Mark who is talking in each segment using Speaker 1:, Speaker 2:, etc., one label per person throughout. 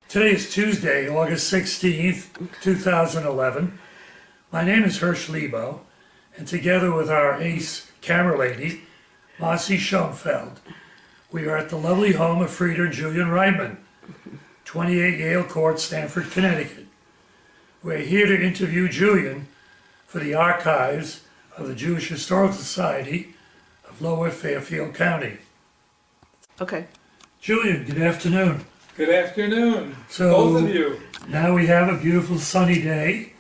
Speaker 1: Today is Tuesday, August 16th, 2011. My name is Hersh Lebo, and together with our ace camera lady, Marcy Schoenfeld, we are at the lovely home of Frieder Julian Reitman, 28 Yale Court, Stamford, Connecticut. We're here to interview Julian for the archives of the Jewish Historical Society of Lower Fairfield County.
Speaker 2: Okay.
Speaker 1: Julian, good afternoon.
Speaker 3: Good afternoon,
Speaker 1: So,
Speaker 3: both of you.
Speaker 1: Now we have a beautiful sunny day,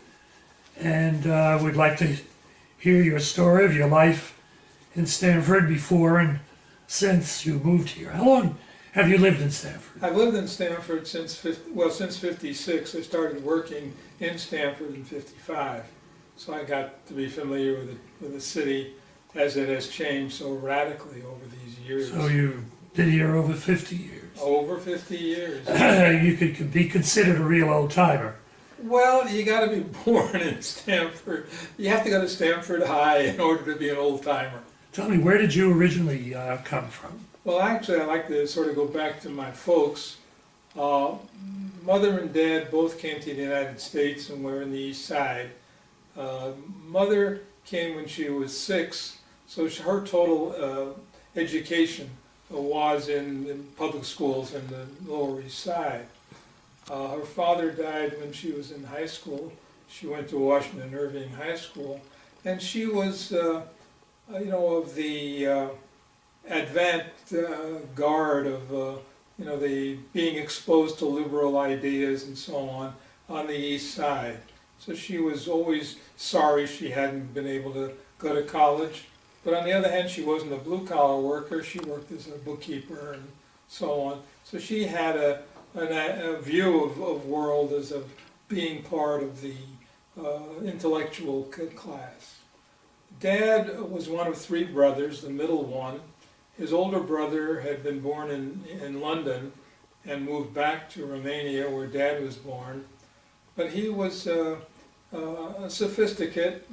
Speaker 1: and we'd like to hear your story of your life in Stamford before and since you moved here. How long have you lived in Stamford?
Speaker 3: I've lived in Stamford since 56. I started working in Stamford in 55. So I got to be familiar with the city as it has changed so radically over these years.
Speaker 1: So you've been here over 50 years.
Speaker 3: Over 50 years.
Speaker 1: You could be considered a real old timer.
Speaker 3: Well, you got to be born in Stamford. You have to go to Stamford High in order to be an old timer.
Speaker 1: Tell me, where did you originally come from?
Speaker 3: Well, actually, I like to sort of go back to my folks. Mother and dad both came to the United States and were in the East Side. Mother came when she was 6, so her total education was in public schools in the Lower East Side. Her father died when she was in high school. She went to Washington Irving High School, and she was, of the advent guard of, the being exposed to liberal ideas and so on the East Side. So she was always sorry she hadn't been able to go to college. But on the other hand, she wasn't a blue-collar worker. She worked as a bookkeeper and so on. So she had a view of world as of being part of the intellectual class. Dad was one of 3 brothers, the middle one. His older brother had been born in London and moved back to Romania, where Dad was born. But he was a sophisticate,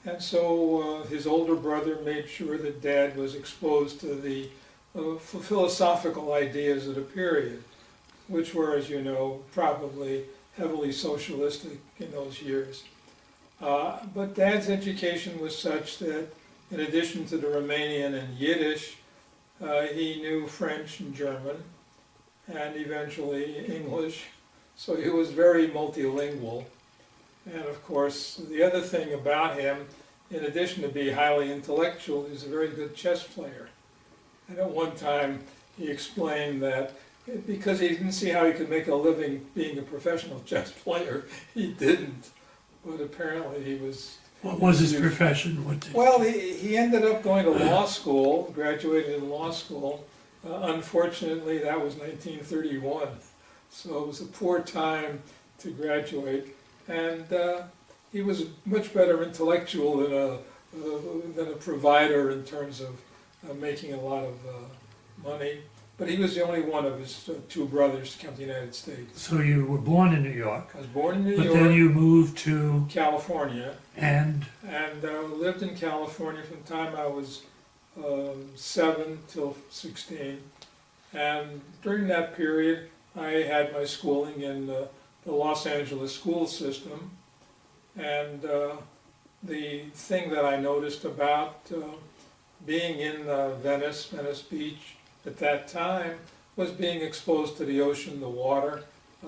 Speaker 3: and so his older brother made sure that Dad was exposed to the philosophical ideas of the period, which were, as you know, probably heavily socialistic in those years. But Dad's education was such that, in addition to the Romanian and Yiddish, he knew French and German, and eventually English. So he was very multilingual. And of course, the other thing about him, in addition to being highly intellectual, he was a very good chess player. And at one time, he explained that because he didn't see how he could make a living being a professional chess player, he didn't. But apparently he was...
Speaker 1: What was his profession?
Speaker 3: Well, he ended up going to law school, graduated in law school. Unfortunately, that was 1931. So it was a poor time to graduate. And he was a much better intellectual than a provider in terms of making a lot of money. But he was the only one of his 2 brothers to come to the United States.
Speaker 1: So you were born in New York.
Speaker 3: I was born in New
Speaker 1: York.
Speaker 3: But
Speaker 1: then you moved to
Speaker 3: California.
Speaker 1: And
Speaker 3: lived in California from the time I was 7 till 16. And during that period, I had my schooling in the Los Angeles school system. And the thing that I noticed about being in Venice Beach at that time was being exposed to the ocean, the water,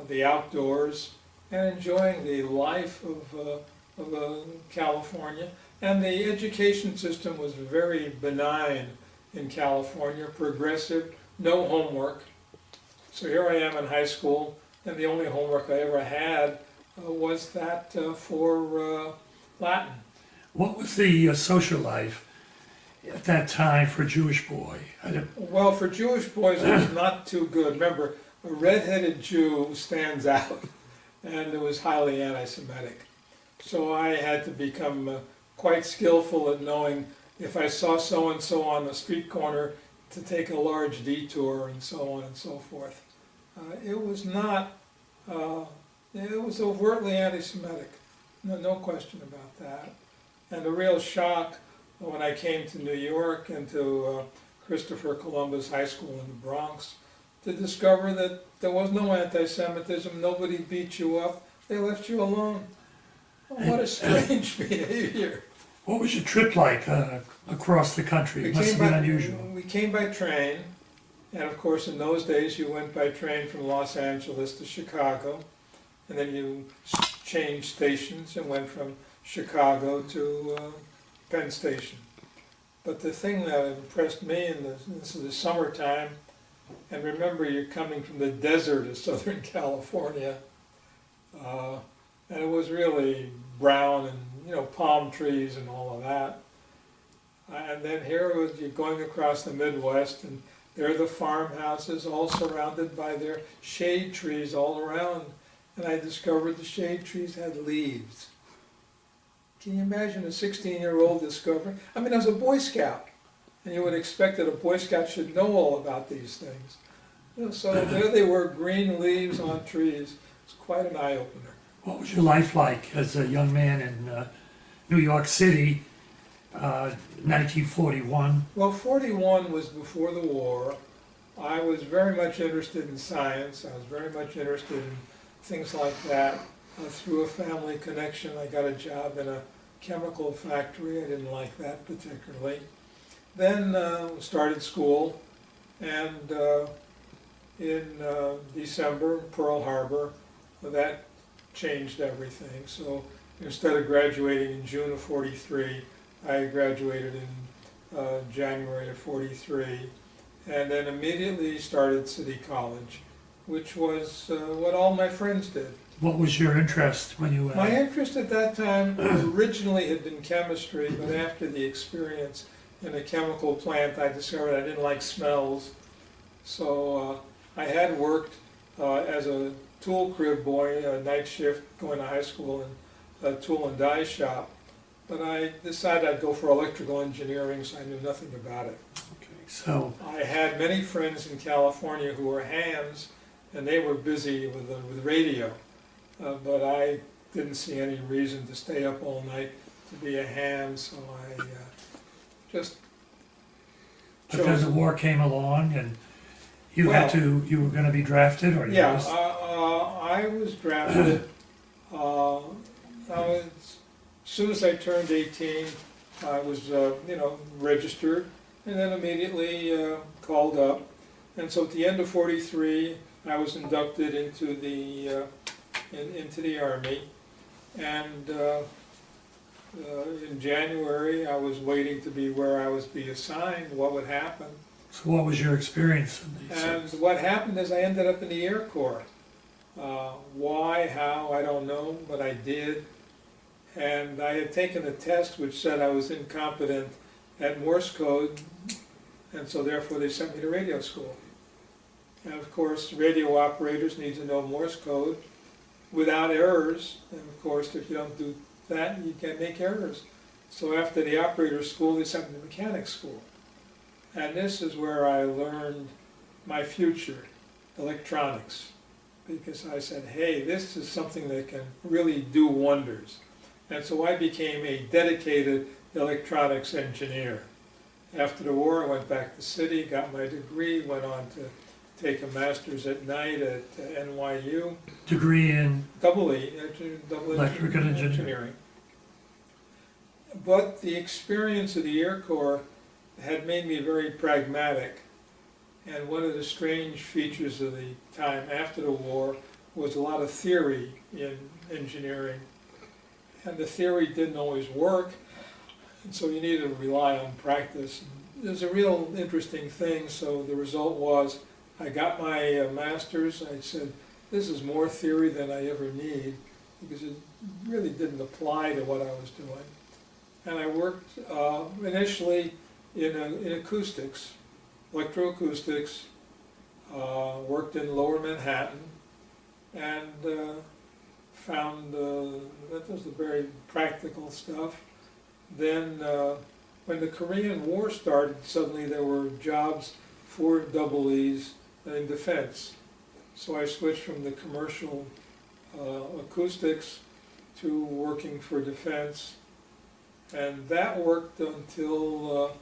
Speaker 3: the outdoors, and enjoying the life of California. And the education system was very benign in California, progressive, no homework. So here I am in high school, and the only homework I ever had was that for Latin.
Speaker 1: What was the social life at that time for a Jewish boy?
Speaker 3: Well, for Jewish boys, it was not too good. Remember, a red-headed Jew stands out, and it was highly anti-Semitic. So I had to become quite skillful at knowing if I saw so-and-so on the street corner to take a large detour and so on and so forth. It was not, it was overtly anti-Semitic, no question about that. And the real shock when I came to New York and to Christopher Columbus High School in the Bronx to discover that there was no anti-Semitism, nobody beat you up, they left you alone. What a strange behavior.
Speaker 1: What was your trip like across the country? It must have been unusual.
Speaker 3: We came by train, and of course in those days you went by train from Los Angeles to Chicago, and then you changed stations and went from Chicago to Penn Station. But the thing that impressed me, and this is the summertime, and remember you're coming from the desert of Southern California, and it was really brown and palm trees and all of that. And then here was you're going across the Midwest, and there are the farmhouses all surrounded by their shade trees all around. And I discovered the shade trees had leaves. Can you imagine a 16-year-old discovering? I mean, I was a Boy Scout, and you would expect that a Boy Scout should know all about these things. So there they were, green leaves on trees. It's quite an eye-opener.
Speaker 1: What was your life like as a young man in New York City, 1941?
Speaker 3: Well, 41 was before the war. I was very much interested in science. I was very much interested in things like that. Through a family connection, I got a job in a chemical factory. I didn't like that particularly. Then started school, and in December, Pearl Harbor, that changed everything. So instead of graduating in June of 43, I graduated in January of 43, and then immediately started City College, which was what all my friends did.
Speaker 1: What was your interest when you
Speaker 3: My interest at that time originally had been chemistry, but after the experience in a chemical plant, I discovered I didn't like smells. So I had worked as a tool crib boy, a night shift, going to high school in a tool and die shop. But I decided I'd go for electrical engineering, so I knew nothing about it.
Speaker 1: Okay, so
Speaker 3: I had many friends in California who were hams, and they were busy with radio. But I didn't see any reason to stay up all night to be a ham, so I just
Speaker 1: but then the war came along, and you were going to be drafted, or
Speaker 3: yeah, I was drafted. As soon as I turned 18, I was registered, and then immediately called up. And so at the end of 43, I was inducted into the Army, and in January I was waiting to be where I was be assigned, what would happen.
Speaker 1: So what was your experience in these
Speaker 3: And
Speaker 1: things?
Speaker 3: what happened is I ended up in the Air Corps. Why, how, I don't know, but I did. And I had taken a test which said I was incompetent at Morse code, and so therefore they sent me to radio school. And of course, radio operators need to know Morse code without errors, and of course, if you don't do that, you can make errors. So after the operator school, they sent me to mechanic school. And this is where I learned my future, electronics, because I said, hey, this is something that can really do wonders. And so I became a dedicated electronics engineer. After the war, I went back to the city, got my degree, went on to take a master's at night at NYU.
Speaker 1: Degree in
Speaker 3: Double
Speaker 1: electrical
Speaker 3: engineering. But the experience of the Air Corps had made me very pragmatic. And one of the strange features of the time after the war was a lot of theory in engineering. And the theory didn't always work, and so you needed to rely on practice. It was a real interesting thing, so the result was I got my master's. I said, this is more theory than I ever need, because it really didn't apply to what I was doing. And I worked initially in acoustics, electroacoustics, worked in Lower Manhattan, and found that was the very practical stuff. Then when the Korean War started, suddenly there were jobs for double E's in defense. So I switched from the commercial acoustics to working for defense. And that worked until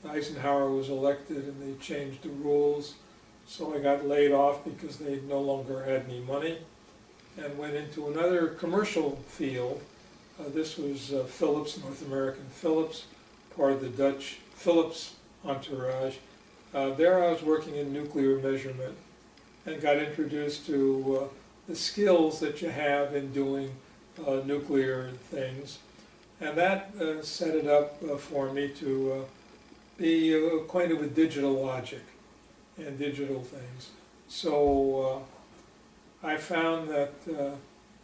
Speaker 3: Eisenhower was elected and they changed the rules. So I got laid off because they no longer had any money and went into another commercial field. This was Philips, North American Philips, part of the Dutch Philips entourage. There I was working in nuclear measurement and got introduced to the skills that you have in doing nuclear things. And that set it up for me to be acquainted with digital logic and digital things. So I found that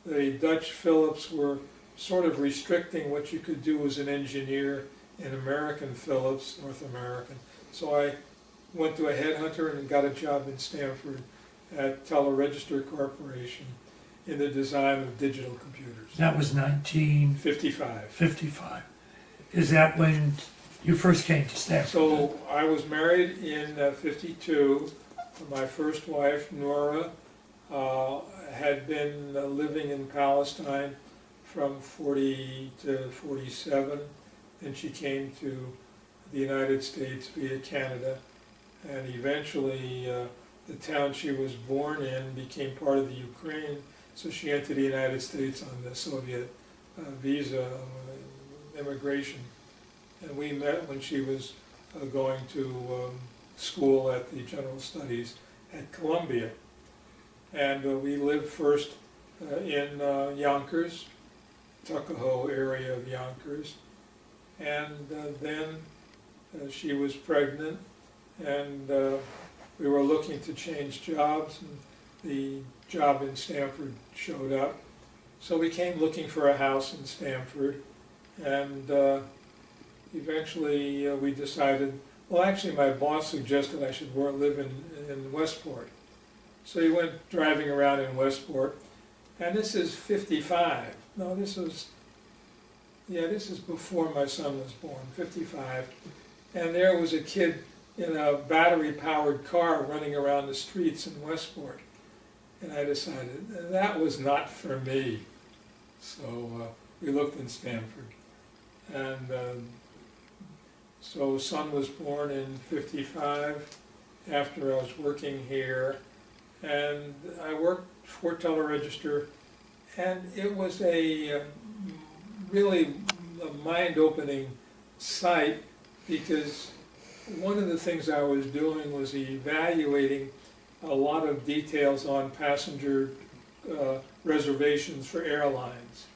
Speaker 3: the Dutch Philips were sort of restricting what you could do as an engineer in American Philips, North American. So I went to a headhunter and got a job in Stanford at Teleregister Corporation in the design of digital computers.
Speaker 1: That was 1955.
Speaker 3: 55.
Speaker 1: Is that when you first came to Stanford?
Speaker 3: So I was married in 52. My first wife, Nora, had been living in Palestine from 40 to 47, and she came to the United States via Canada, and eventually the town she was born in became part of the Ukraine, so she entered the United States on the Soviet visa immigration. And we met when she was going to school at the General Studies at Columbia. And we lived first in Yonkers, Tuckahoe area of Yonkers. And then she was pregnant, and we were looking to change jobs, and the job in Stanford showed up. So we came looking for a house in Stanford, and eventually we decided, well, actually my boss suggested I should live in Westport. So he went driving around in Westport, and this is 55. No, this is before my son was born, 55. And there was a kid in a battery-powered car running around the streets in Westport. And I decided that was not for me. So we looked in Stanford. And so son was born in 55 after I was working here. And I worked for Teleregister, and it was a really a mind-opening site, because one of the things I was doing was evaluating a lot of details on passenger reservations for airlines.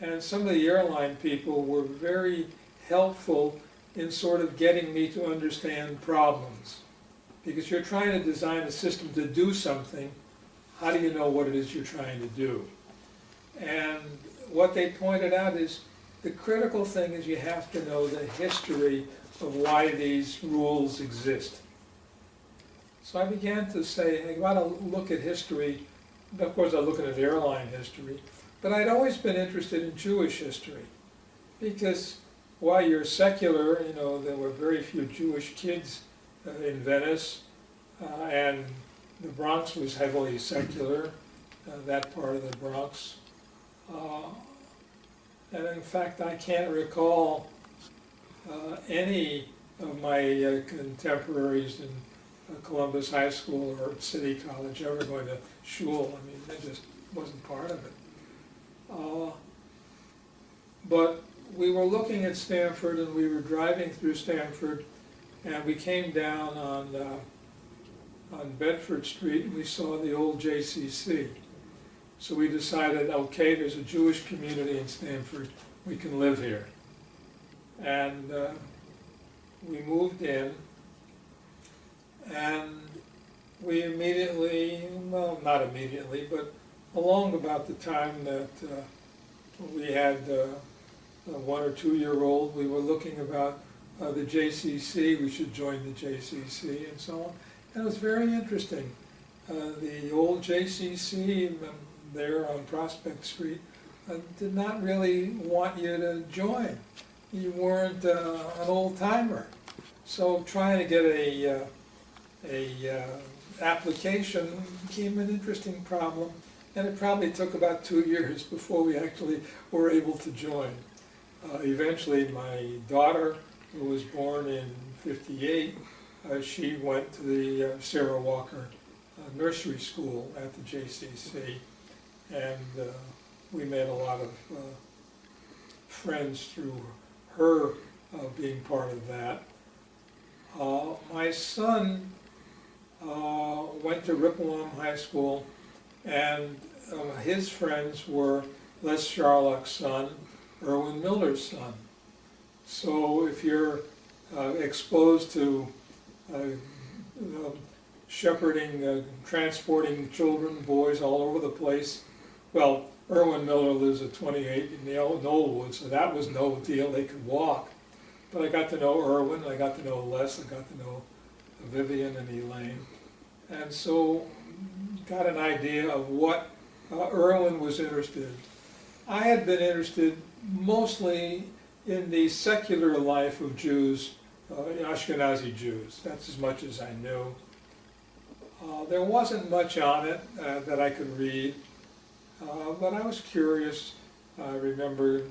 Speaker 3: And some of the airline people were very helpful in sort of getting me to understand problems. Because you're trying to design a system to do something, how do you know what it is you're trying to do? And what they pointed out is the critical thing is you have to know the history of why these rules exist. So I began to say, I got to look at history. Of course, I'm looking at airline history, but I'd always been interested in Jewish history, because while you're secular, you know, there were very few Jewish kids in Venice, and the Bronx was heavily secular, that part of the Bronx. And in fact, I can't recall any of my contemporaries in Columbus High School or City College ever going to shul. I mean, that just wasn't part of it. But we were looking at Stanford, and we were driving through Stanford, and we came down on Bedford Street, and we saw the old JCC. So we decided, okay, there's a Jewish community in Stanford, we can live here. And we moved in, and we immediately, well, not immediately, but along about the time that we had a 1 or 2 year old, we were looking about the JCC, we should join the JCC and so on. And it was very interesting. The old JCC there on Prospect Street did not really want you to join. You weren't an old timer. So trying to get a application became an interesting problem, and it probably took about 2 years before we actually were able to join. Eventually my daughter, who was born in 58, she went to the Sarah Walker nursery school at the JCC, and we made a lot of friends through her being part of that. My son went to Rippolom High School, and his friends were Les Charlock's son, Irwin Miller's son. So if you're exposed to shepherding, transporting children, boys all over the place, well, Irwin Miller lives at 28 in the Knollwood, so that was no deal, they could walk. But I got to know Irwin, I got to know Les, I got to know Vivian and Elaine. And so got an idea of what Irwin was interested in. I had been interested mostly in the secular life of Jews, Ashkenazi Jews. That's as much as I knew. There wasn't much on it that I could read, but I was curious. I remember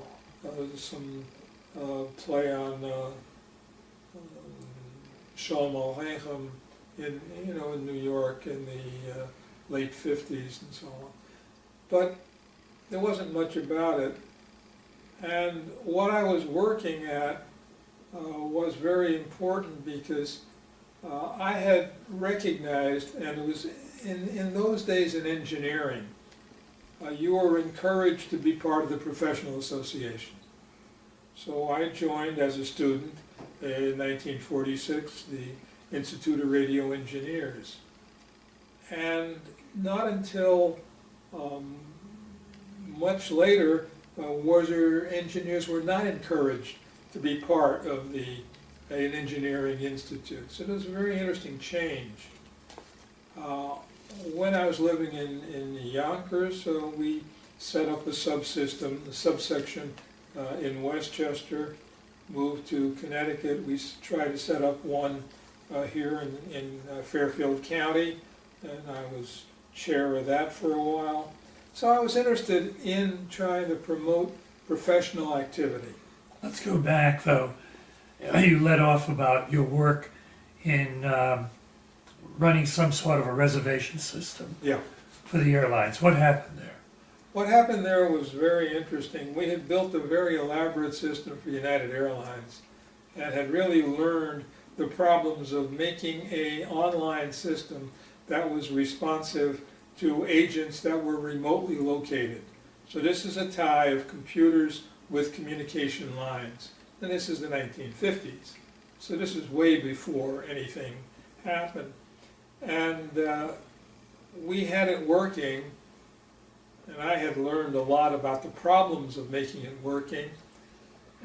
Speaker 3: some play on Shalom Aleichem in New York in the late 50s and so on. But there wasn't much about it. And what I was working at was very important because I had recognized, and it was in those days in engineering, you were encouraged to be part of the professional association. So I joined as a student in 1946 the Institute of Radio Engineers. And not until much later engineers were not encouraged to be part of an engineering institute. So it was a very interesting change. When I was living in Yonkers, we set up a subsystem, a subsection in Westchester, moved to Connecticut. We tried to set up one here in Fairfield County, and I was chair of that for a while. So I was interested in trying to promote professional activity.
Speaker 1: Let's go back though. You led off about your work in running some sort of a reservation system
Speaker 3: Yeah.
Speaker 1: for the airlines. What happened there?
Speaker 3: What happened there was very interesting. We had built a very elaborate system for United Airlines and had really learned the problems of making an online system that was responsive to agents that were remotely located. So this is a tie of computers with communication lines. And this is the 1950s. So this is way before anything happened. And we had it working, and I had learned a lot about the problems of making it working.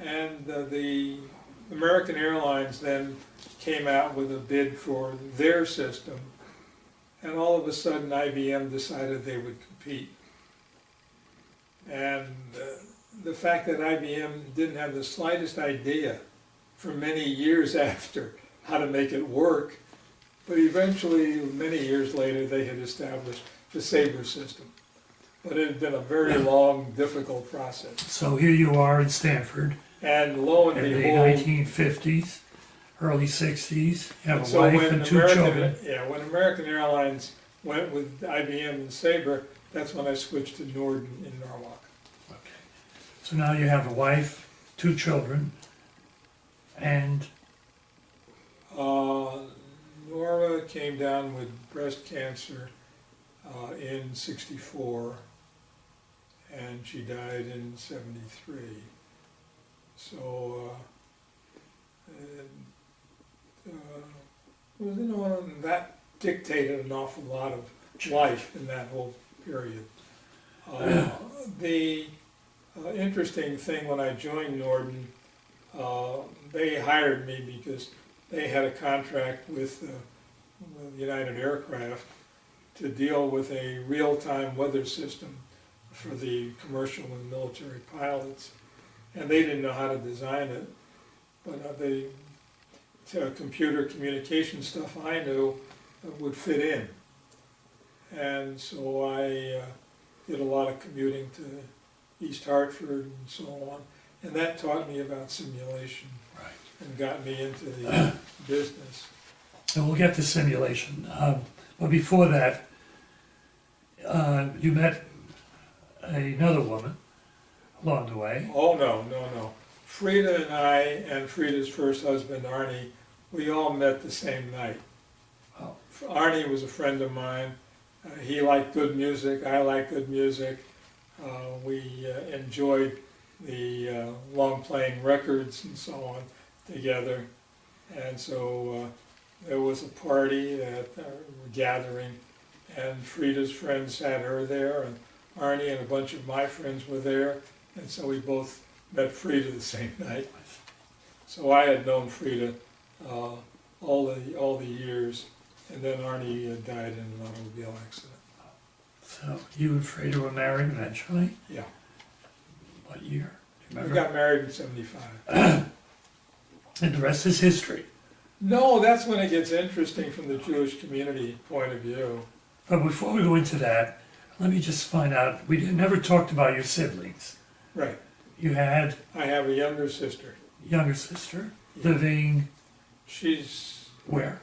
Speaker 3: And the American Airlines then came out with a bid for their system. And all of a sudden IBM decided they would compete. And the fact that IBM didn't have the slightest idea for many years after how to make it work, but eventually, many years later, they had established the Sabre system. But it had been a very long, difficult process.
Speaker 1: So here you are in Stanford
Speaker 3: And lo and
Speaker 1: in the
Speaker 3: behold,
Speaker 1: 1950s, early 60s. You have a
Speaker 3: so
Speaker 1: wife
Speaker 3: when
Speaker 1: and two children.
Speaker 3: when American Airlines went with IBM and Sabre, that's when I switched to Norden in Norwalk.
Speaker 1: Okay. So now you have a wife, two children, and
Speaker 3: Nora came down with breast cancer in '64, and she died in '73. So, that dictated an awful lot of life in that whole period. The interesting thing when I joined Norden, they hired me because they had a contract with United Aircraft to deal with a real-time weather system for the commercial and military pilots. And they didn't know how to design it, but the computer communication stuff I knew would fit in. And so I did a lot of commuting to East Hartford and so on. And that taught me about simulation.
Speaker 1: Right.
Speaker 3: And got me into the business.
Speaker 1: and we'll get to simulation. But before that, you met another woman along the way.
Speaker 3: Oh, no. Frida and I, and Frida's first husband, Arnie, we all met the same night.
Speaker 1: Oh.
Speaker 3: Arnie was a friend of mine. He liked good music, I liked good music. We enjoyed the long playing records and so on together. And so there was a party at a gathering, and Frida's friends had her there, and Arnie and a bunch of my friends were there, and so we both met Frida the same night. So I had known Frida all the years, and then Arnie died in an automobile accident.
Speaker 1: So you and Frida were married eventually?
Speaker 3: Yeah.
Speaker 1: What year? Do you
Speaker 3: We
Speaker 1: remember?
Speaker 3: got married in '75.
Speaker 1: And the rest is history.
Speaker 3: No, that's when it gets interesting from the Jewish community point of view.
Speaker 1: But before we go into that, let me just find out, we never talked about your siblings.
Speaker 3: Right.
Speaker 1: You had
Speaker 3: I have a younger sister.
Speaker 1: a younger sister
Speaker 3: Yeah.
Speaker 1: living
Speaker 3: She's
Speaker 1: where?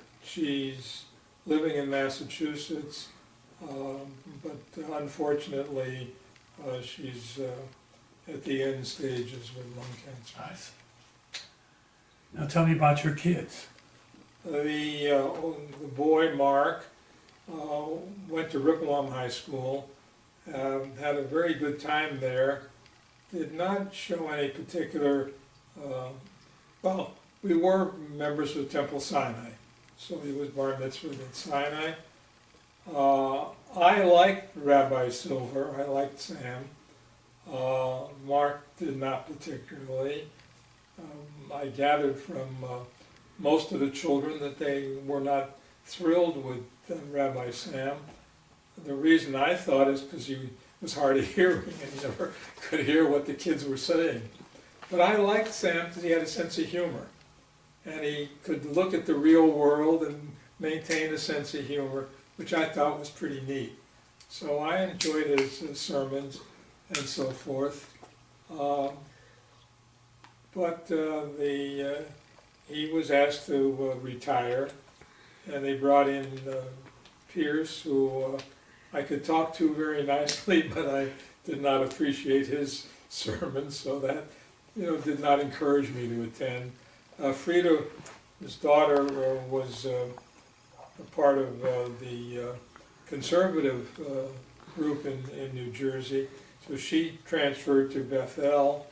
Speaker 3: living in Massachusetts, but unfortunately, she's at the end stages with lung cancer.
Speaker 1: Nice. Now tell me about your kids.
Speaker 3: The boy, Mark, went to Rippleham High School, had a very good time there, did not show any particular, well, we were members of Temple Sinai, so he was bar mitzvahed at Sinai. I liked Rabbi Silver, I liked Sam. Mark did not particularly. I gathered from most of the children that they were not thrilled with Rabbi Sam. The reason I thought is because he was hard of hearing and he never could hear what the kids were saying. But I liked Sam because he had a sense of humor. And he could look at the real world and maintain a sense of humor, which I thought was pretty neat. So I enjoyed his sermons and so forth. But he was asked to retire, and they brought in Pierce, who I could talk to very nicely, but I did not appreciate his sermons, so that did not encourage me to attend. Frida, his daughter, was a part of the conservative group in New Jersey, so she transferred to Bethel.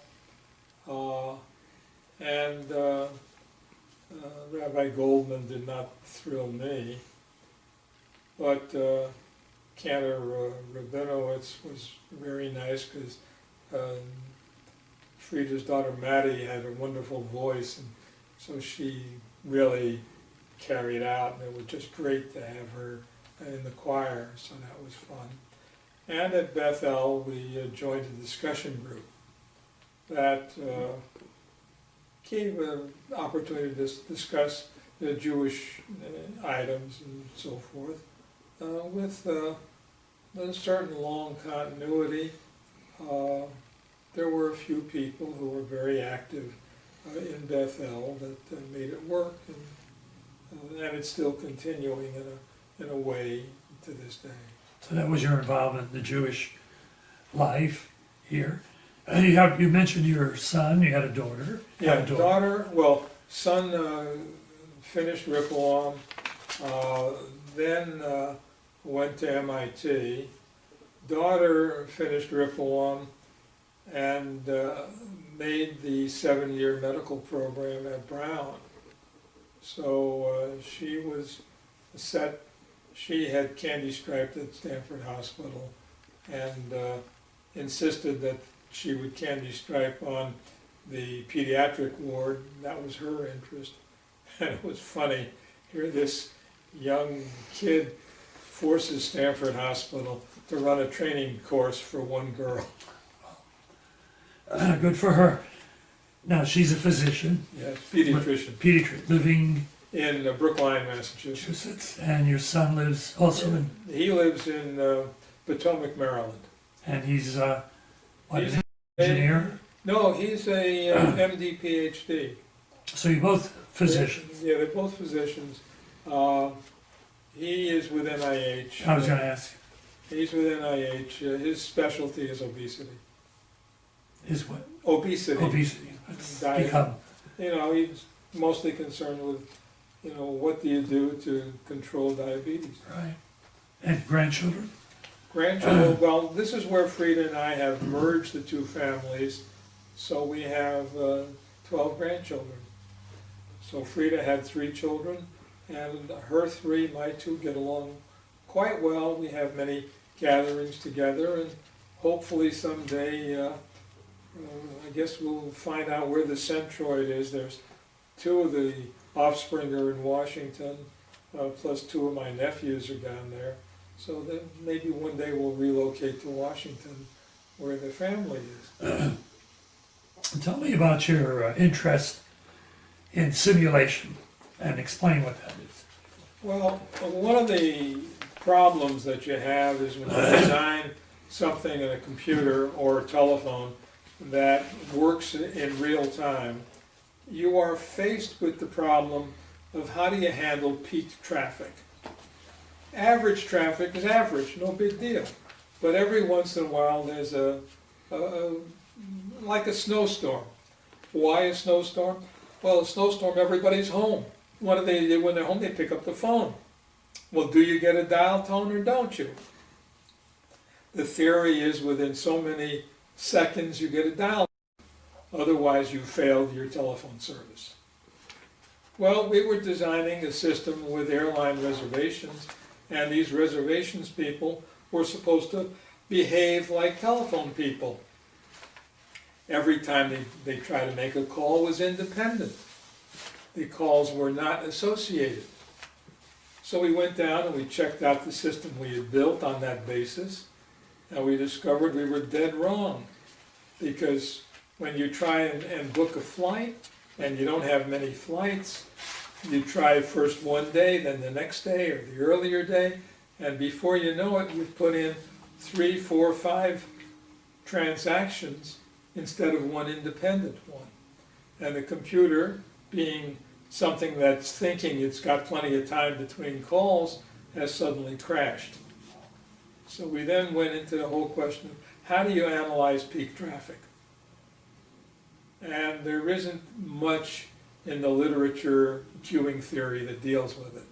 Speaker 3: And Rabbi Goldman did not thrill me, but Cantor Rabinowitz was very nice because Frida's daughter Maddie had a wonderful voice, and so she really carried out, and it was just great to have her in the choir, so that was fun. And at Bethel, we joined a discussion group that gave an opportunity to discuss the Jewish items and so forth with a certain long continuity. There were a few people who were very active in Bethel that made it work, and it's still continuing in a way to this day.
Speaker 1: So that was your involvement in the Jewish life here. You mentioned your son, you had a daughter.
Speaker 3: Yeah, daughter, well, son finished Rippleham, then went to MIT. Daughter finished Rippleham and made the 7-year medical program at Brown. So she was set, she had candy striped at Stanford Hospital and insisted that she would candy stripe on the pediatric ward. That was her interest. And it was funny, here this young kid forces Stanford Hospital to run a training course for one girl.
Speaker 1: Good for her. Now, she's a physician.
Speaker 3: Yes, pediatrician.
Speaker 1: Pediatrician, living
Speaker 3: In Brookline, Massachusetts.
Speaker 1: Massachusetts. And your son lives also in,
Speaker 3: He lives in Potomac, Maryland.
Speaker 1: and he's, what,
Speaker 3: He's
Speaker 1: an engineer?
Speaker 3: No, he's a MD, PhD.
Speaker 1: So you're both physicians.
Speaker 3: Yeah, they're both physicians. He is with NIH.
Speaker 1: I was gonna ask,
Speaker 3: He's with NIH. His specialty is obesity.
Speaker 1: is what,
Speaker 3: Obesity.
Speaker 1: obesity, that's
Speaker 3: Diet.
Speaker 1: become,
Speaker 3: He's mostly concerned with, what do you do to control diabetes?
Speaker 1: right? And grandchildren?
Speaker 3: Grandchildren, well, this is where Frida and I have merged the two families, so we have 12 grandchildren. So Frida had 3 children, and her 3, my 2, get along quite well. We have many gatherings together, and hopefully someday, I guess we'll find out where the centroid is. There's 2 of the offspring are in Washington, plus 2 of my nephews are down there. So then maybe one day we'll relocate to Washington, where the family is.
Speaker 1: Tell me about your interest in simulation and explain what that is.
Speaker 3: Well, one of the problems that you have is when you design something in a computer or a telephone that works in real time, you are faced with the problem of how do you handle peak traffic. Average traffic is average, no big deal. But every once in a while there's like a snowstorm. Why a snowstorm? Well, a snowstorm, everybody's home. What do they do when they're home? They pick up the phone. Well, do you get a dial tone or don't you? The theory is within so many seconds you get a dial tone. Otherwise you failed your telephone service. Well, we were designing a system with airline reservations, and these reservations people were supposed to behave like telephone people. Every time they try to make a call was independent. The calls were not associated. So we went down and we checked out the system we had built on that basis, and we discovered we were dead wrong. Because when you try and book a flight, and you don't have many flights, you try first one day, then the next day, or the earlier day, and before you know it, you've put in 3, 4, 5 transactions instead of one independent one. And the computer, being something that's thinking it's got plenty of time between calls, has suddenly crashed. So we then went into the whole question of how do you analyze peak traffic? And there isn't much in the literature queuing theory that deals with it.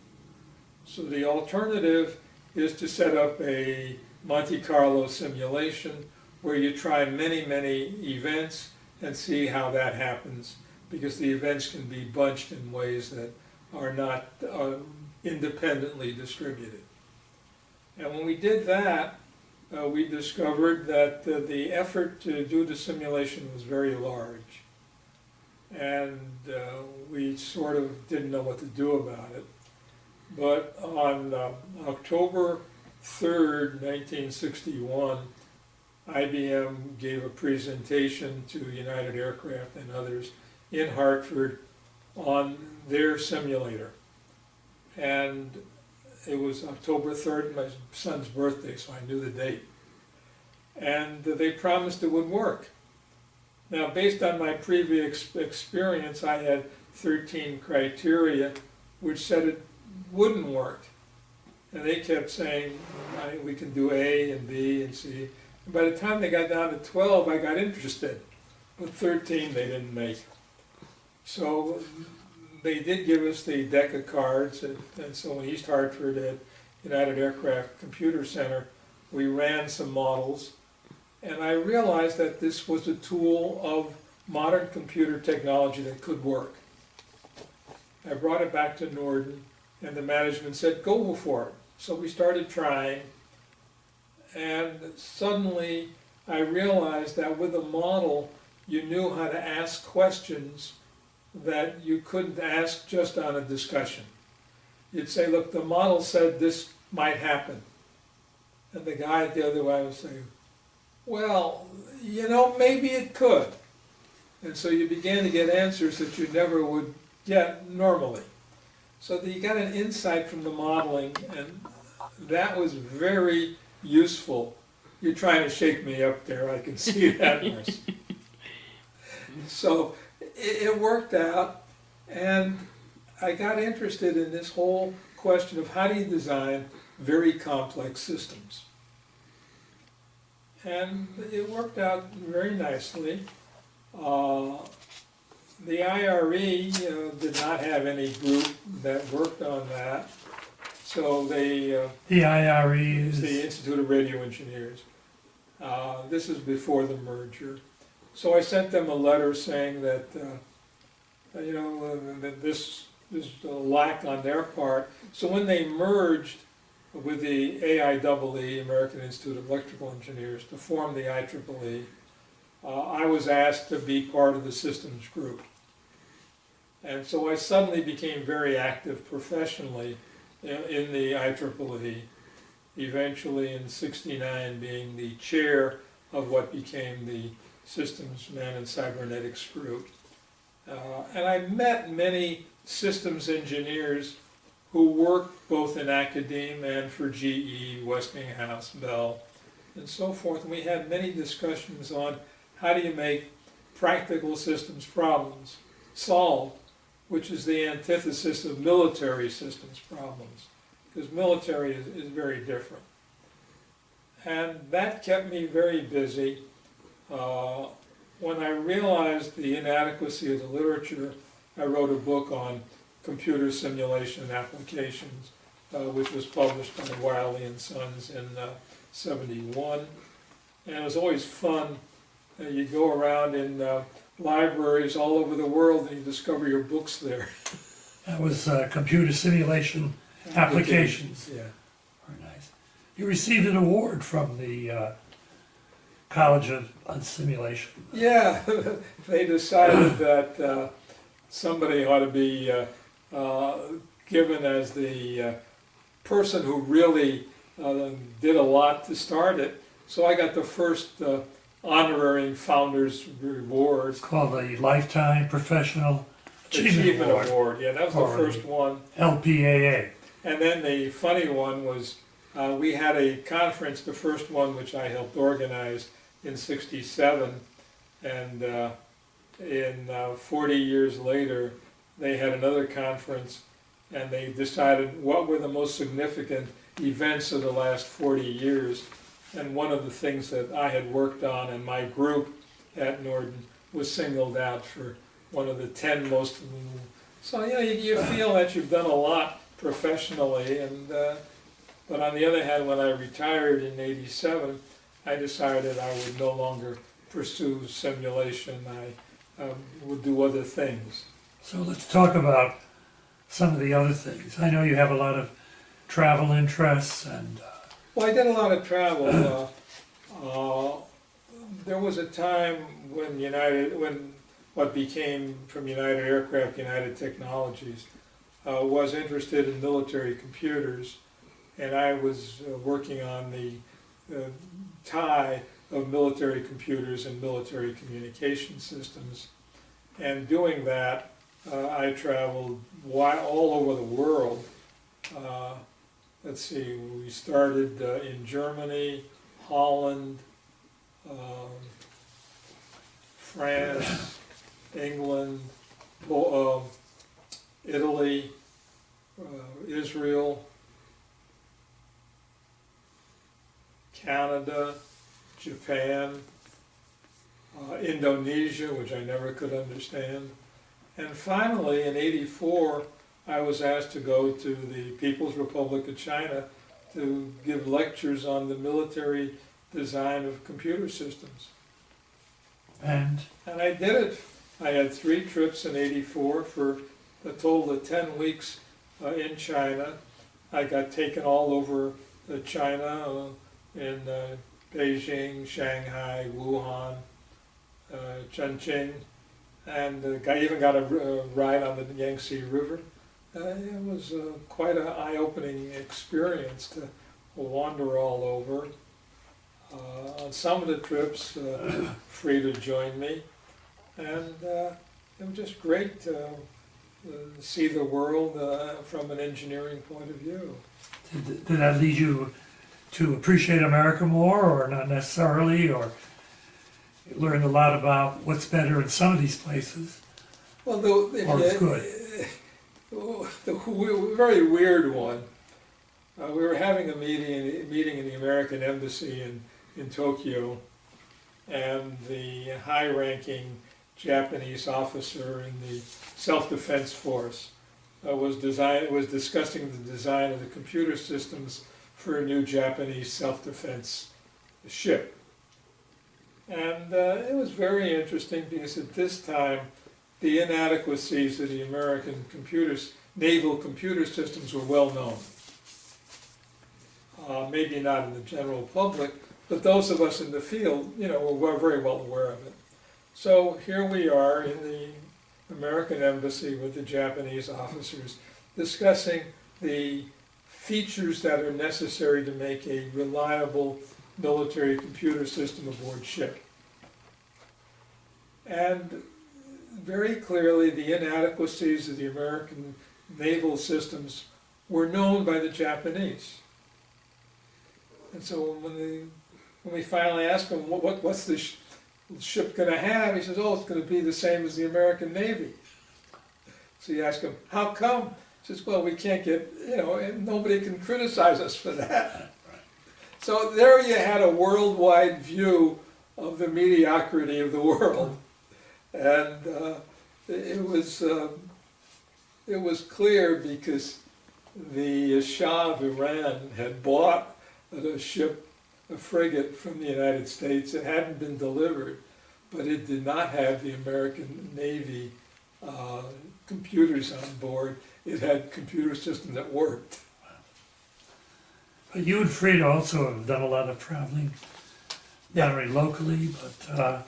Speaker 3: So the alternative is to set up a Monte Carlo simulation where you try many, many events and see how that happens, because the events can be bunched in ways that are not independently distributed. And when we did that, we discovered that the effort to do the simulation was very large. And we sort of didn't know what to do about it. But on October 3rd, 1961, IBM gave a presentation to United Aircraft and others in Hartford on their simulator. And it was October 3rd, my son's birthday, so I knew the date. And they promised it would work. Now, based on my previous experience, I had 13 criteria which said it wouldn't work. And they kept saying, we can do A and B and C. And by the time they got down to 12, I got interested. But 13 they didn't make. So they did give us the deck of cards. And so in East Hartford at United Aircraft Computer Center, we ran some models. And I realized that this was a tool of modern computer technology that could work. I brought it back to Norden, and the management said, go for it. So we started trying, and suddenly I realized that with a model, you knew how to ask questions that you couldn't ask just on a discussion. You'd say, look, the model said this might happen. And the guy the other way would say, well, maybe it could. And so you began to get answers that you never would get normally. So you got an insight from the modeling, and that was very useful. You're trying to shake me up there, I can see that, Marcy. So it worked out, and I got interested in this whole question of how do you design very complex systems. And it worked out very nicely. The IRE did not have any group that worked on that, so they
Speaker 1: The IRE
Speaker 3: it's
Speaker 1: is,
Speaker 3: the Institute of Radio Engineers. This is before the merger. So I sent them a letter saying that, that this is a lack on their part. So when they merged with the AIEE, American Institute of Electrical Engineers, to form the IEEE, I was asked to be part of the systems group. And so I suddenly became very active professionally in the IEEE, eventually in '69 being the chair of what became the Systems Man and Cybernetics Group. And I met many systems engineers who worked both in academia and for GE, Westinghouse, Bell, and so forth. And we had many discussions on how do you make practical systems problems solved, which is the antithesis of military systems problems, because military is very different. And that kept me very busy. When I realized the inadequacy of the literature, I wrote a book on computer simulation applications, which was published by Wiley and Sons in '71. And it was always fun. You go around in libraries all over the world and you discover your books there.
Speaker 1: that was computer simulation applications.
Speaker 3: Yeah.
Speaker 1: Very nice. You received an award from the College of Simulation.
Speaker 3: Yeah, they decided that somebody ought to be given as the person who really did a lot to start it. So I got the first honorary Founders Award.
Speaker 1: It's called the Lifetime Professional Achievement Award,
Speaker 3: Award. Yeah, that was the
Speaker 1: Or
Speaker 3: first one.
Speaker 1: LPAA.
Speaker 3: And then the funny one was we had a conference, the first one which I helped organize in '67, and in 40 years later they had another conference and they decided what were the most significant events of the last 40 years. And one of the things that I had worked on and my group at Norton was singled out for one of the 10 most. So yeah, you feel that you've done a lot professionally, and but on the other hand, when I retired in '87, I decided I would no longer pursue simulation. I would do other things.
Speaker 1: So let's talk about some of the other things. I know you have a lot of travel interests and
Speaker 3: Well, I did a lot of travel. There was a time when what became from United Aircraft, United Technologies, was interested in military computers, and I was working on the tie of military computers and military communication systems. And doing that, I traveled all over the world. Let's see, we started in Germany, Holland, France, England, Italy, Israel, Canada, Japan, Indonesia, which I never could understand. And finally, in '84, I was asked to go to the People's Republic of China to give lectures on the military design of computer systems.
Speaker 1: and
Speaker 3: And I did it. I had 3 trips in '84 for a total of 10 weeks in China. I got taken all over China, in Beijing, Shanghai, Wuhan, Chongqing, and I even got a ride on the Yangtze River. It was quite an eye-opening experience to wander all over. On some of the trips, Frida joined me, and it was just great to see the world from an engineering point of view.
Speaker 1: did that lead you to appreciate America more, or not necessarily, or you learned a lot about what's better in some of these places?
Speaker 3: Well, though,
Speaker 1: Or it's good.
Speaker 3: the very weird one. We were having a meeting in the American Embassy in Tokyo, and the high-ranking Japanese officer in the self-defense force was discussing the design of the computer systems for a new Japanese self-defense ship. And it was very interesting because at this time, the inadequacies of the American naval computer systems were well known. Maybe not in the general public, but those of us in the field, were very well aware of it. So here we are in the American Embassy with the Japanese officers discussing the features that are necessary to make a reliable military computer system aboard ship. And very clearly the inadequacies of the American naval systems were known by the Japanese. And so when we finally asked him, what's the ship going to have? He says, oh, it's going to be the same as the American Navy. So you ask him, how come? He says, well, we can't get, and nobody can criticize us for that. So there you had a worldwide view of the mediocrity of the world. And it was clear because the Shah of Iran had bought a frigate from the United States. It hadn't been delivered, but it did not have the American Navy computers on board. It had computer system that worked.
Speaker 1: But you and Frida also have done a lot of traveling, not only locally, but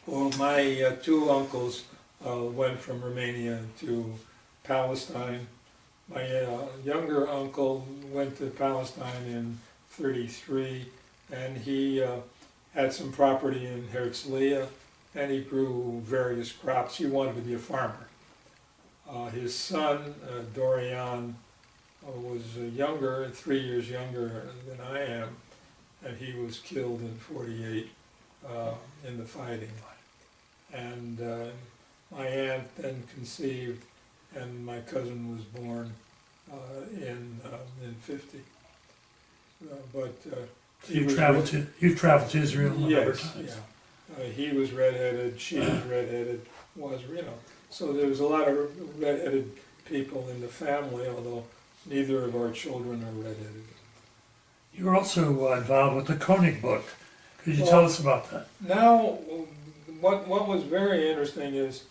Speaker 3: Well, my two uncles went from Romania to Palestine. My younger uncle went to Palestine in '33, and he had some property in Hersh, and he grew various crops. He wanted to be a farmer. His son, Dorian, was younger, 3 years younger than I am, and he was killed in '48 in the fighting. And my aunt then conceived, and my cousin was born in '50.
Speaker 1: you've traveled to Israel a number of
Speaker 3: Yes,
Speaker 1: times.
Speaker 3: yeah. He was redheaded, she was redheaded, so there was a lot of redheaded people in the family, although neither of our children are redheaded.
Speaker 1: You were also involved with the Koenig book. Could you tell us about that?
Speaker 3: Now, what was very interesting is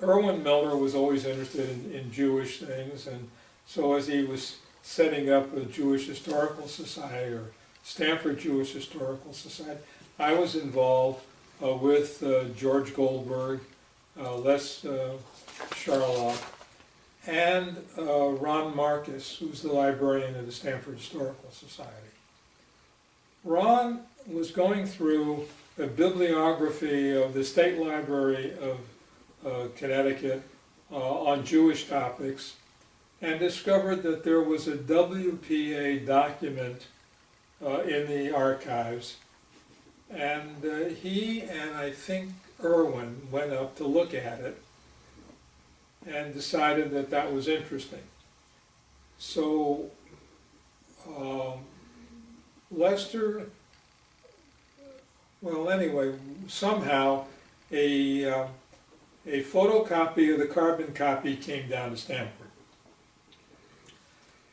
Speaker 3: Erwin Miller was always interested in Jewish things, and so as he was setting up a Jewish Historical Society or Stanford Jewish Historical Society, I was involved with George Goldberg, Les Charlock, and Ron Marcus, who's the librarian of the Stanford Historical Society. Ron was going through a bibliography of the State Library of Connecticut on Jewish topics, and discovered that there was a WPA document in the archives. And he and I think Erwin went up to look at it and decided that that was interesting. So Lester, well anyway, somehow a photocopy of the carbon copy came down to Stanford.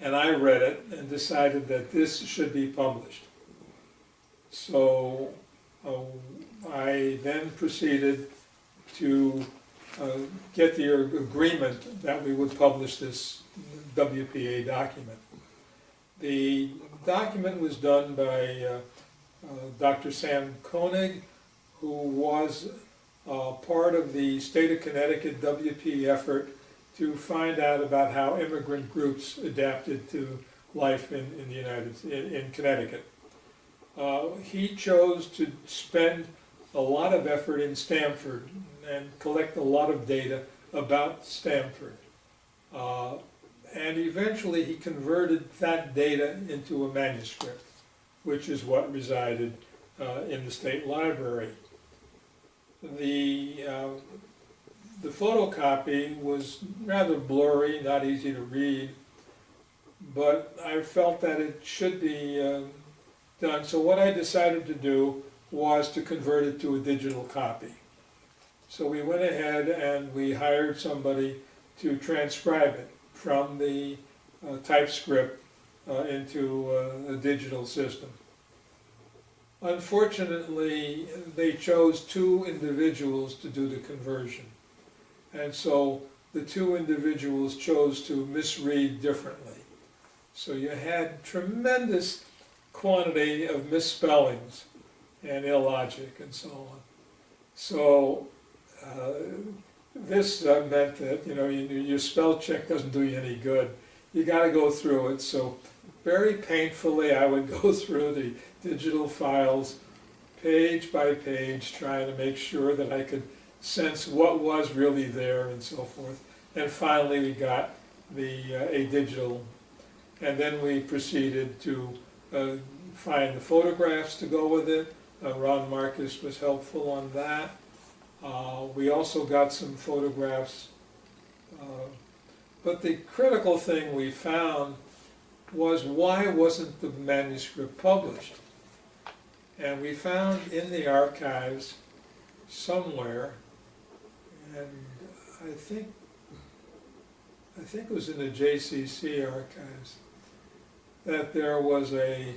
Speaker 3: And I read it and decided that this should be published. So I then proceeded to get the agreement that we would publish this WPA document. The document was done by Dr. Sam Koenig, who was part of the state of Connecticut WP effort to find out about how immigrant groups adapted to life in Connecticut. He chose to spend a lot of effort in Stamford and collect a lot of data about Stamford. And eventually he converted that data into a manuscript, which is what resided in the State Library. the photocopy was rather blurry, not easy to read, but I felt that it should be done. So what I decided to do was to convert it to a digital copy. So we went ahead and we hired somebody to transcribe it from the typescript into a digital system. Unfortunately, they chose two individuals to do the conversion. And so the two individuals chose to misread differently. So you had tremendous quantity of misspellings and illogic and so on. So this meant that, you know, your spell check doesn't do you any good. You got to go through it. So very painfully, I would go through the digital files page by page, trying to make sure that I could sense what was really there and so forth. And finally, we got a digital, and then we proceeded to find the photographs to go with it. Ron Marcus was helpful on that. We also got some photographs, but the critical thing we found was, why wasn't the manuscript published? And we found in the archives somewhere, and I think it was in the JCC archives, that there was a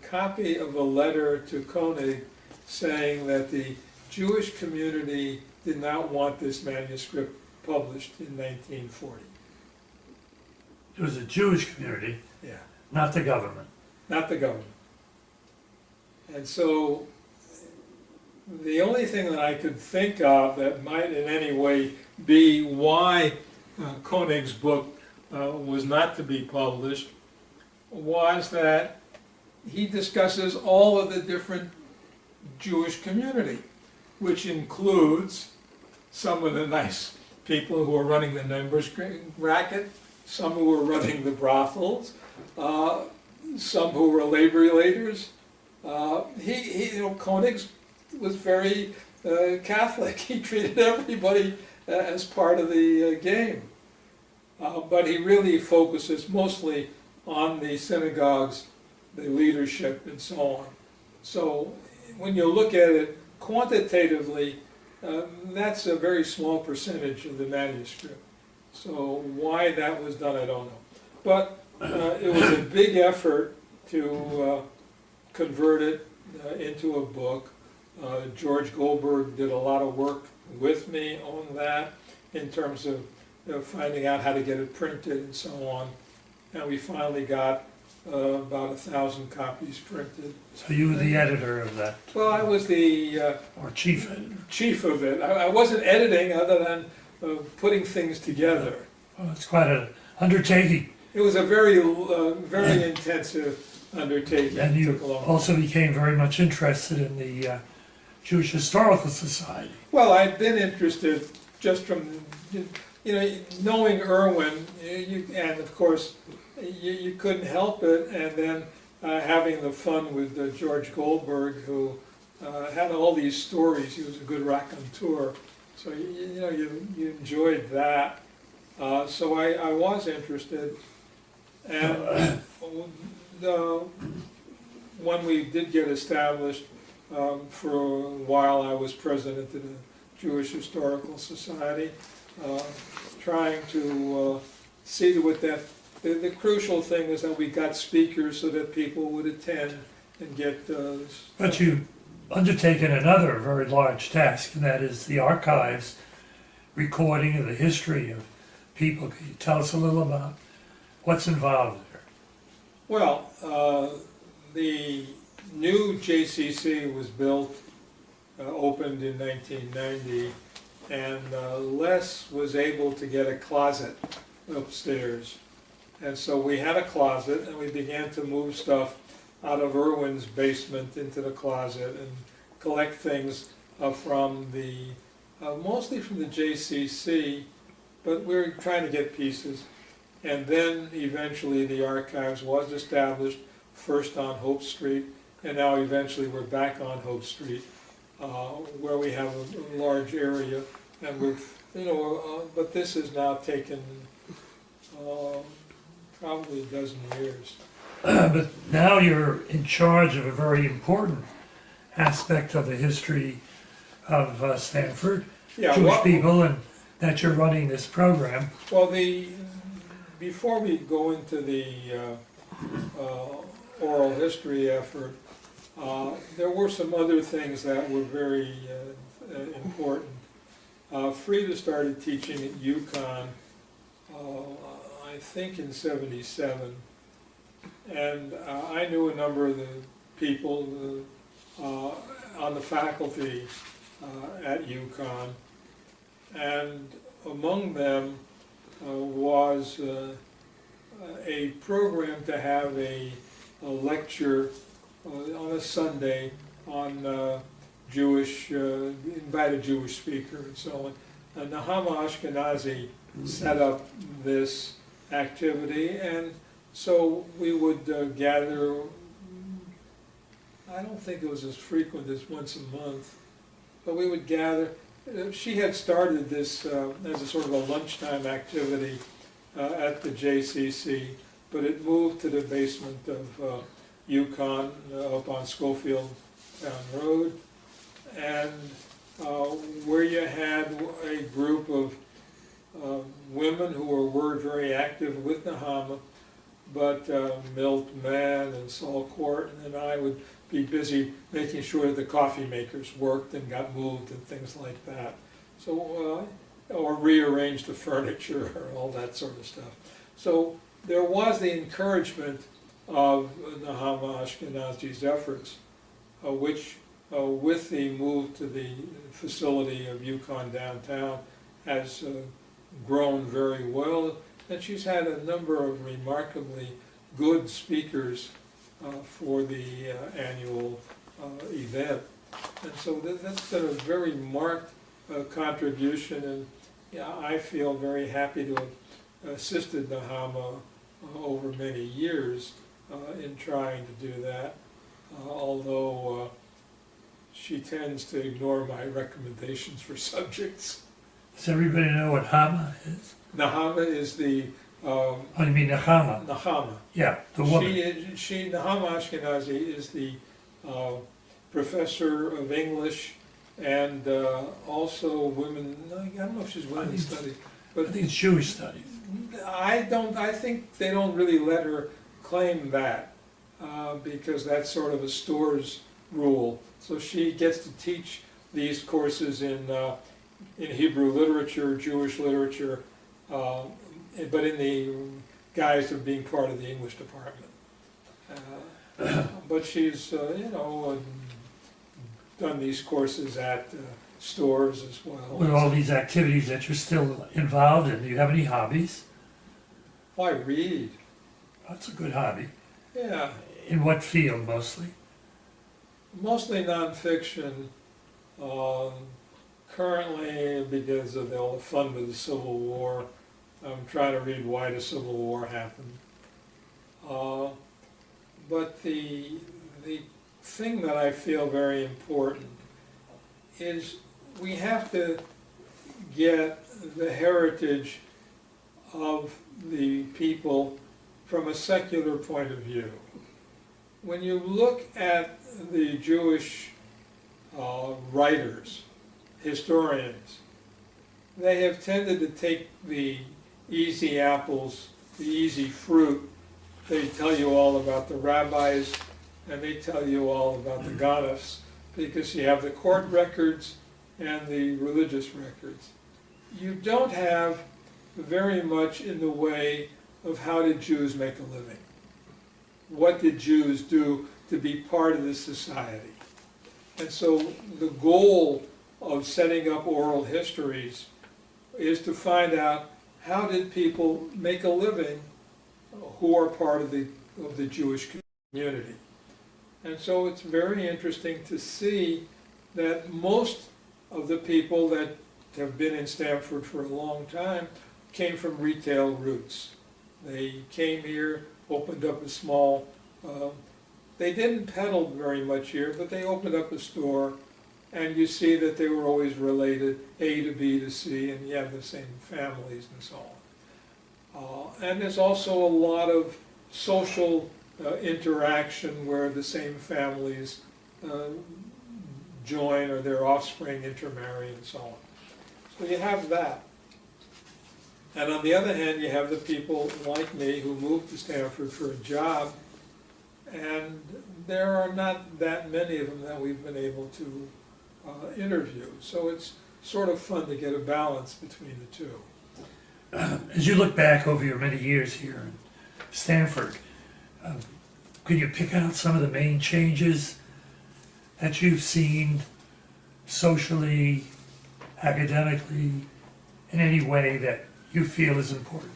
Speaker 3: copy of a letter to Koenig saying that the Jewish community did not want this manuscript published in 1940.
Speaker 1: It was a Jewish community,
Speaker 3: Yeah,
Speaker 1: not the government.
Speaker 3: not the government. And so the only thing that I could think of that might in any way be why Koenig's book was not to be published was that he discusses all of the different Jewish community, which includes some of the nice people who are running the numbers racket, some who were running the brothels, some who were labor leaders. Koenig was very Catholic. He treated everybody as part of the game. But he really focuses mostly on the synagogues, the leadership, and so on. So when you look at it quantitatively, that's a very small percentage of the manuscript. So why that was done, I don't know. But it was a big effort to convert it into a book. George Goldberg did a lot of work with me on that in terms of finding out how to get it printed and so on. And we finally got about 1,000 copies printed.
Speaker 1: So you were the editor of that,
Speaker 3: Well, I was the
Speaker 1: or chief editor.
Speaker 3: chief of it. I wasn't editing other than putting things together.
Speaker 1: Well, it's quite an undertaking.
Speaker 3: It was a very, very intensive undertaking.
Speaker 1: And
Speaker 3: It took a
Speaker 1: you
Speaker 3: long
Speaker 1: also became very much interested in the Jewish Historical Society.
Speaker 3: Well, I'd been interested just from, knowing Irwin, and of course, you couldn't help it, and then having the fun with George Goldberg, who had all these stories. He was a good raconteur, so you enjoyed that. So I was interested, and when we did get established, for a while I was president of the Jewish Historical Society, trying to see to it that the crucial thing is that we got speakers so that people would attend and get.
Speaker 1: But you've undertaken another very large task, and that is the archives recording of the history of people. Can you tell us a little about what's involved there?
Speaker 3: Well, the new JCC was built, opened in 1990, and Les was able to get a closet upstairs. And so we had a closet, and we began to move stuff out of Irwin's basement into the closet and collect things from mostly from the JCC, but we were trying to get pieces. And then eventually the archives was established, first on Hope Street, and now eventually we're back on Hope Street, where we have a large area And we've, but this has now taken probably a dozen years.
Speaker 1: But now you're in charge of a very important aspect of the history of Stanford,
Speaker 3: Yeah,
Speaker 1: Jewish people, and that you're running this program.
Speaker 3: Well, before we go into the oral history effort, there were some other things that were very important. Frida started teaching at UConn, I think in '77, and I knew a number of the people on the faculty at UConn, and among them was a program to have a lecture on a Sunday on Jewish, invite a Jewish speaker and so on. And Nahama Ashkenazi set up this activity, and so we would gather, I don't think it was as frequent as once a month, but we would gather. She had started this as a sort of a lunchtime activity at the JCC, but it moved to the basement of UConn up on Schofield Town Road, and where you had a group of women who were very active with Nahama, but Milt Mann and Saul Court and I would be busy making sure that the coffee makers worked and got moved and things like that. So, or rearrange the furniture or all that sort of stuff. So there was the encouragement of Nahama Ashkenazi's efforts, which with the move to the facility of UConn downtown has grown very well, and she's had a number of remarkably good speakers for the annual event. And so that's been a very marked contribution, and yeah, I feel very happy to have assisted Nahama over many years in trying to do that, although she tends to ignore my recommendations for subjects.
Speaker 1: Does everybody know what Hama is?
Speaker 3: Nahama is the
Speaker 1: Oh, you mean Nahama?
Speaker 3: Nahama.
Speaker 1: Yeah, the woman.
Speaker 3: Nahama Ashkenazi is the professor of English and also women. I don't know if she's women's studies,
Speaker 1: I
Speaker 3: but
Speaker 1: think it's Jewish studies.
Speaker 3: I think they don't really let her claim that because that's sort of a Storrs rule. So she gets to teach these courses in Hebrew literature, Jewish literature, but in the guise of being part of the English department. But she's, done these courses at Storrs as well.
Speaker 1: With all these activities that you're still involved in, do you have any hobbies?
Speaker 3: I read.
Speaker 1: That's a good hobby.
Speaker 3: Yeah,
Speaker 1: In what field mostly?
Speaker 3: mostly nonfiction. Currently, because of all the fun with the Civil War, I'm trying to read why the Civil War happened. But the thing that I feel very important is we have to get the heritage of the people from a secular point of view. When you look at the Jewish writers, historians, they have tended to take the easy apples, the easy fruit. They tell you all about the rabbis, and they tell you all about the ganefs, because you have the court records and the religious records. You don't have very much in the way of how did Jews make a living. What did Jews do to be part of this society? And so the goal of setting up oral histories is to find out how did people make a living who are part of the Jewish community. And so it's very interesting to see that most of the people that have been in Stanford for a long time came from retail roots. They came here, opened up a small, they didn't peddle very much here, but they opened up a store and you see that they were always related A to B to C, and you have the same families and so on. And there's also a lot of social interaction where the same families join or their offspring intermarry and so on. So you have that. And on the other hand, you have the people like me who moved to Stanford for a job, and there are not that many of them that we've been able to interview. So it's sort of fun to get a balance between the two.
Speaker 1: As you look back over your many years here in Stanford, could you pick out some of the main changes that you've seen socially, academically, in any way that you feel is important?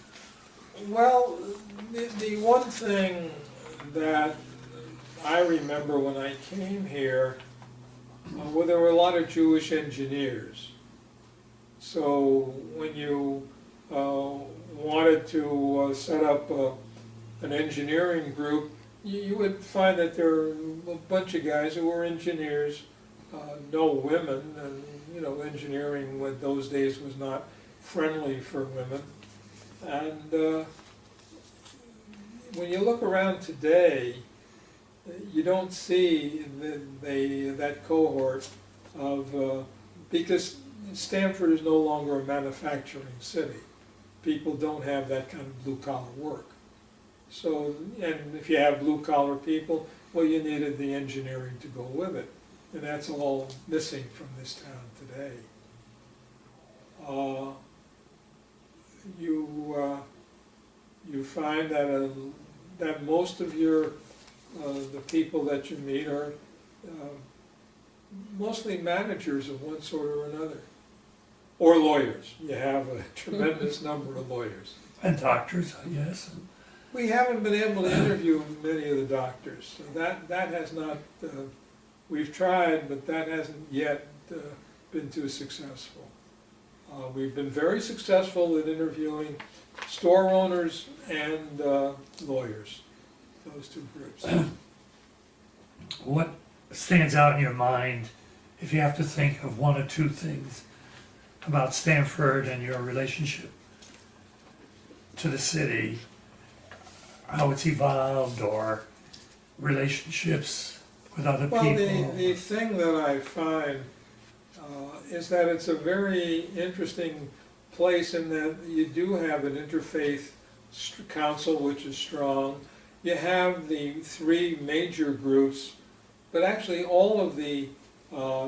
Speaker 3: Well, the one thing that I remember when I came here, well, there were a lot of Jewish engineers. So when you wanted to set up an engineering group, you would find that there were a bunch of guys who were engineers, no women, and you know, engineering with those days was not friendly for women. And when you look around today, you don't see that cohort of, because Stanford is no longer a manufacturing city. People don't have that kind of blue-collar work. So, and if you have blue-collar people, well, you needed the engineering to go with it. And that's all missing from this town today. You find that that most of your the people that you meet are mostly managers of one sort or another, or lawyers. You have a tremendous number of lawyers
Speaker 1: And doctors, I guess.
Speaker 3: We haven't been able to interview many of the doctors, so that has not. We've tried, but that hasn't yet been too successful. We've been very successful in interviewing store owners and lawyers, those two groups.
Speaker 1: What stands out in your mind if you have to think of one or two things about Stanford and your relationship to the city, how it's evolved, or relationships with other
Speaker 3: Well,
Speaker 1: people?
Speaker 3: the thing that I find is that it's a very interesting place in that you do have an interfaith council which is strong. You have the three major groups, but actually all of the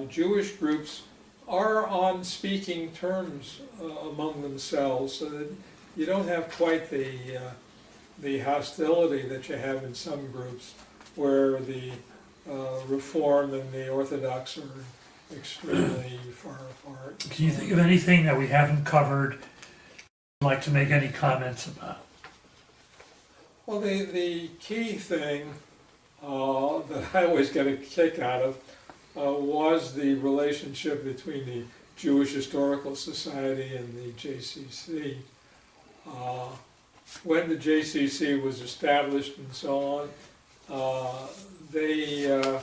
Speaker 3: Jewish groups are on speaking terms among themselves, so that you don't have quite the hostility that you have in some groups, where the Reform and the Orthodox are extremely far apart.
Speaker 1: Can you think of anything that we haven't covered you'd like to make any comments about?
Speaker 3: Well, the key thing that I always get a kick out of was the relationship between the Jewish Historical Society and the JCC. When the JCC was established and so on, they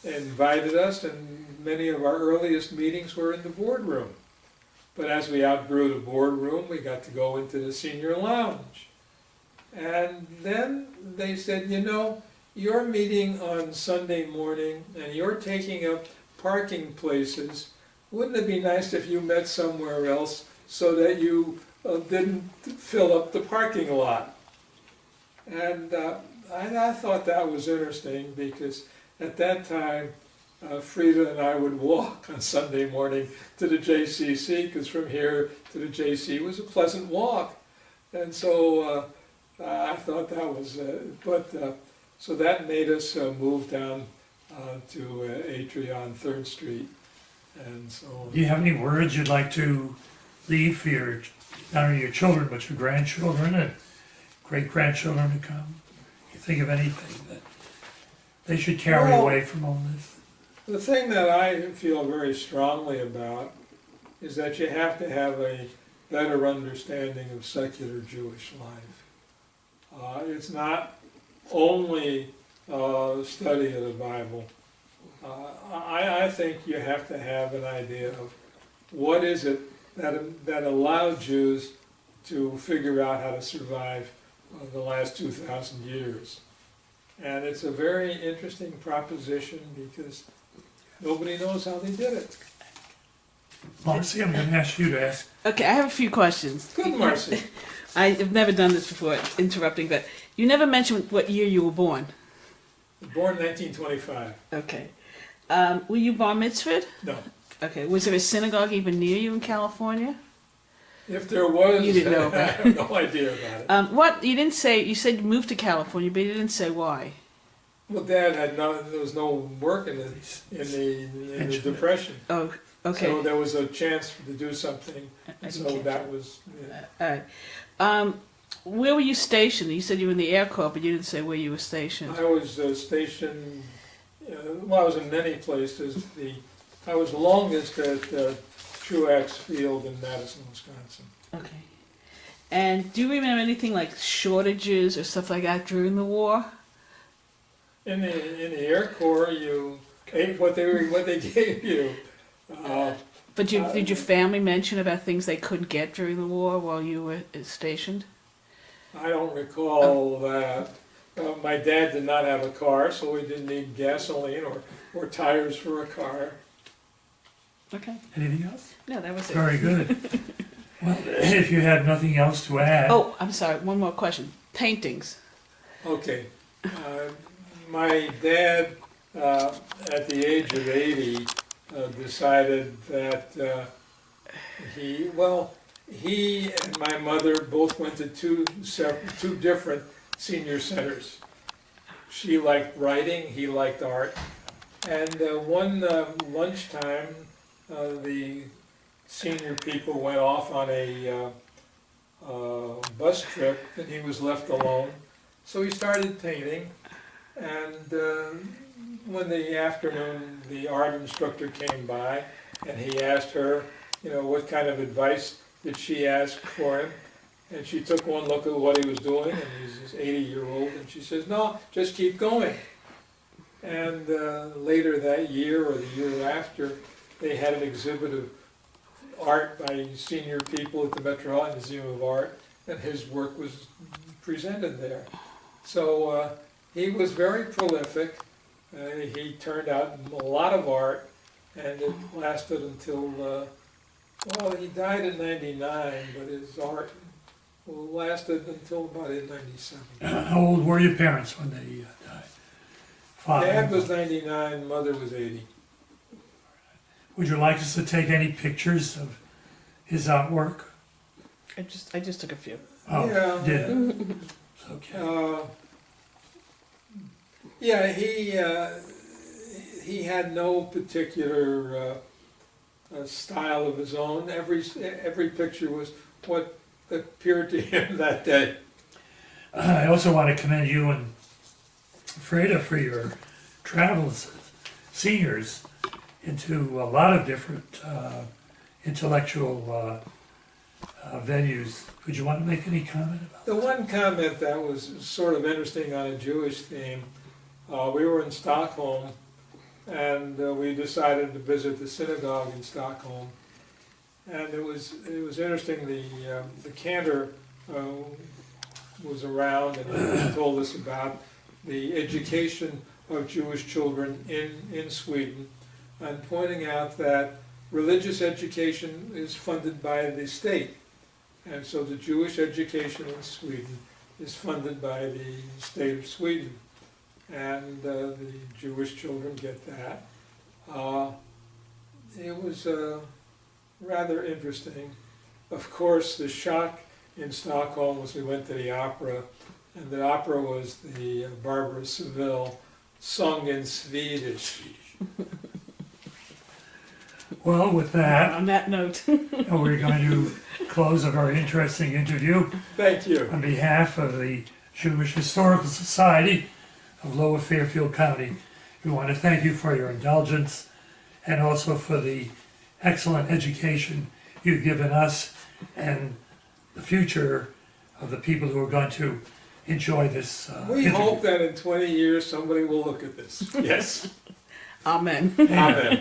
Speaker 3: invited us, and many of our earliest meetings were in the boardroom. But as we outgrew the boardroom, we got to go into the senior lounge. And then they said, you know, you're meeting on Sunday morning and you're taking up parking places. Wouldn't it be nice if you met somewhere else so that you didn't fill up the parking lot? And I thought that was interesting, because at that time, Frida and I would walk on Sunday morning to the JCC, because from here to the JC was a pleasant walk. And so I thought that was, so that made us move down to Atria on 3rd Street. And so.
Speaker 1: Do you have any words you'd like to leave for your, not only your children, but your grandchildren and great-grandchildren to come? You think of anything that they should carry away from all this?
Speaker 3: The thing that I feel very strongly about is that you have to have a better understanding of secular Jewish life. It's not only study of the Bible, I think you have to have an idea of what is it that allowed Jews to figure out how to survive the last 2,000 years. And it's a very interesting proposition because nobody knows how they did it.
Speaker 1: Marcy, I'm going to ask you to ask.
Speaker 2: Okay, I have a few questions.
Speaker 3: Good, Marcy.
Speaker 2: I've never done this before, interrupting, but you never mentioned what year you were born.
Speaker 3: Born 1925.
Speaker 2: Okay. Were you bar mitzvahed?
Speaker 3: No.
Speaker 2: Okay. Was there a synagogue even near you in California?
Speaker 3: If there was,
Speaker 2: You didn't know
Speaker 3: I
Speaker 2: about it.
Speaker 3: have no idea about it.
Speaker 2: What you didn't say? You said you moved to California, but you didn't say why.
Speaker 3: Well, Dad had there was no work in the Depression.
Speaker 2: Oh, okay.
Speaker 3: So there was a chance to do something,
Speaker 2: I
Speaker 3: so
Speaker 2: didn't catch
Speaker 3: that was,
Speaker 2: All right. Where were you stationed? You said you were in the Air Corps, but you didn't say where you were stationed.
Speaker 3: I was stationed, well, I was in many places. I was longest at Truax Field in Madison, Wisconsin.
Speaker 2: Okay. And do you remember anything like shortages or stuff like that during the war?
Speaker 3: In the Air Corps, you ate what they gave you.
Speaker 2: But did your family mention about things they couldn't get during the war while you were stationed?
Speaker 3: I don't recall that. My dad did not have a car, so we didn't need gasoline or tires for a car.
Speaker 2: Okay.
Speaker 1: Anything else?
Speaker 2: No, that was it.
Speaker 1: Very good. Well, if you have nothing else to add.
Speaker 2: Oh, I'm sorry. One more question. Paintings.
Speaker 3: Okay. My dad, at the age of 80, decided that he and my mother both went to two different senior centers. She liked writing, he liked art. And one lunchtime, the senior people went off on a bus trip and he was left alone. So he started painting, and when the afternoon the art instructor came by and he asked her, what kind of advice did she ask for him? And she took one look at what he was doing, and he's this 80-year-old, and she says, no, just keep going. And later that year or the year after, they had an exhibit of art by senior people at the Metropolitan Museum of Art, and his work was presented there. So he was very prolific. He turned out a lot of art, and it lasted until, he died in 99, but his art lasted until about 97.
Speaker 1: How old were your parents when they died? Father.
Speaker 3: Dad was 99, mother was 80.
Speaker 1: Would you like us to take any pictures of his artwork?
Speaker 2: I just took a few.
Speaker 1: Oh,
Speaker 3: Yeah.
Speaker 1: did. Okay.
Speaker 3: Yeah, he had no particular style of his own. Every picture was what appeared to him that day.
Speaker 1: I also want to commend you and Freda for your travels as seniors into a lot of different intellectual venues. Would you want to make any comment about
Speaker 3: The one comment that was sort of interesting on a Jewish theme, we were in Stockholm, and we decided to visit the synagogue in Stockholm. And it was interesting, the cantor was around, and he told us about the education of Jewish children in Sweden, and pointing out that religious education is funded by the state. And so the Jewish education in Sweden is funded by the state of Sweden. And the Jewish children get that. It was rather interesting. Of course, the shock in Stockholm was we went to the opera, and the opera was the Barber of Seville, sung in Swedish.
Speaker 1: Well, with that,
Speaker 2: On that note.
Speaker 1: we're going to close a very interesting interview.
Speaker 3: Thank you.
Speaker 1: On behalf of the Jewish Historical Society of Lower Fairfield County, we want to thank you for your indulgence and also for the excellent education you've given us and the future of the people who are going to enjoy this
Speaker 3: We
Speaker 1: interview.
Speaker 3: hope that in 20 years somebody will look at this. Yes.
Speaker 2: Amen.
Speaker 3: Amen.